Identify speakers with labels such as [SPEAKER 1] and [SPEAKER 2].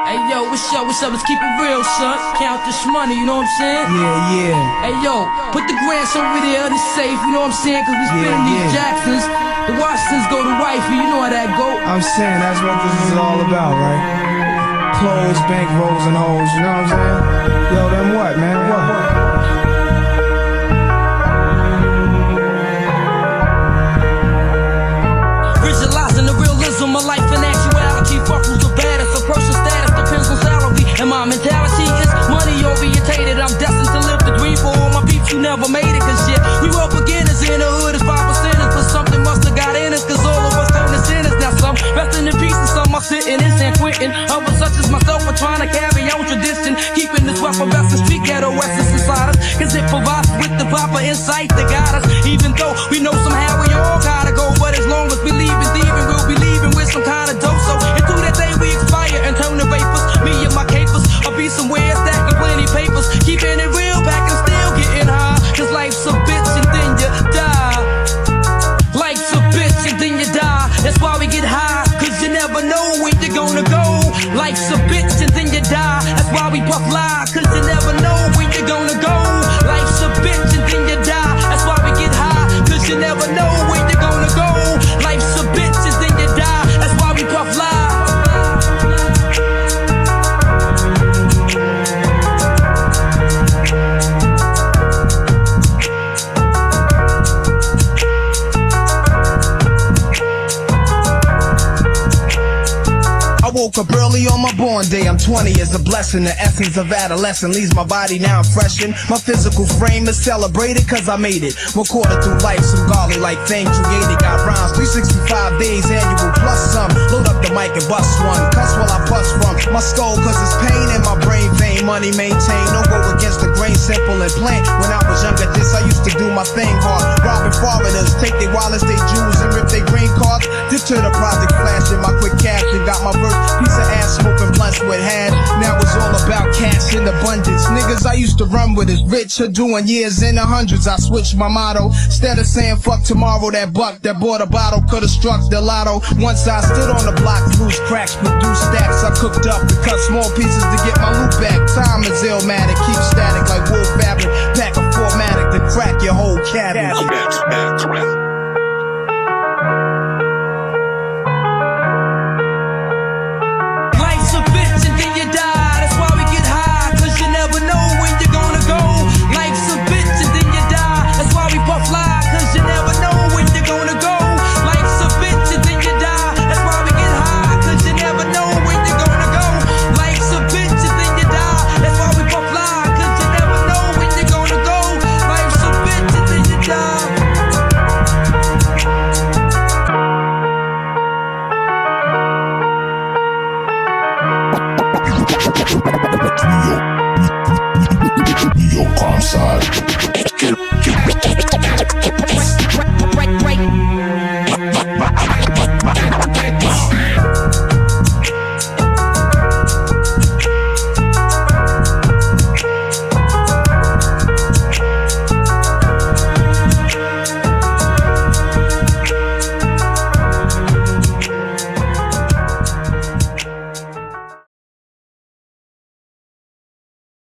[SPEAKER 1] Hey yo, what's up, let's keep it real, son. Count this money, you know what I'm saying?
[SPEAKER 2] Yeah.
[SPEAKER 1] Hey yo, put the grants over there, it's safe, you know what I'm saying? Cause we spending these Jacksons, the Washingtons go to wifey, you know how that go.
[SPEAKER 2] I'm saying that's what this is all about, right? Clothes, bank rolls, and hoes, you know what I'm saying? Yo, then what, man? What?
[SPEAKER 1] Visualizing the realism of life and actuality. Fuck who's the baddest, a person's status depends on salary. And my mentality is money orientated. I'm destined to live the dream for all my peeps who never made it. Cause shit, we were beginners in the hood as 5%ers. But something must have got in us, cause all of us turn to sinners. Now some resting in peace and some are sitting in San Quentin. Others such as myself are trying to carry on tradition, keeping this weapon best and street ghetto essence inside us. Cause it provides with the proper insight to guide us. Even though we know somehow we all gotta go, but as long as we leave and thieving, we'll be leaving with some kind of dope. So until that day we expire and turn to vapors, me and my capers, I'll be somewhere stacking plenty papers, keeping it real, back and still getting high. Cause life's a bitch and then you die. Life's a bitch and then you die. That's why we get high, cause you never know when you're gonna go. Life's a bitch and then you die. That's why we puff lie, cause you never know when you're gonna go. Life's a bitch and then you die. That's why we get high, cause you never know when you're gonna go. Life's a bitch and then you die. That's why we puff lie.
[SPEAKER 2] I woke up early on my born day, I'm 20 is a blessing. The essence of adolescence leaves my body now I'm freshened. My physical frame is celebrated cause I made it. One quarter through life, some golly like thing created. Got rhymes, 365 days annual plus some. Load up the mic and bust one, cuss while I bust from my skull cause it's pain in my brain vein. Money maintained, no go against the grain, simple and plain. When I was younger this I used to do my thing hard. Robbing foreigners, take their wallets, they jewels and rip their green cards. Dip to the project flashing my quick cash and got my verse. Piece of ass smoking blunts with hash. Now it's all about cash in abundance. Niggas I used to run with is rich or doing years in the hundreds. I switched my motto. Instead of saying fuck tomorrow, that buck that bought a bottle could've struck the lotto. Once I stood on the block, loose cracks, produced stacks. I cooked up and cut small pieces to get my loot back. Time is Illamatic, keep static like wool fabric. Pack a 4matic to crack your whole cabin.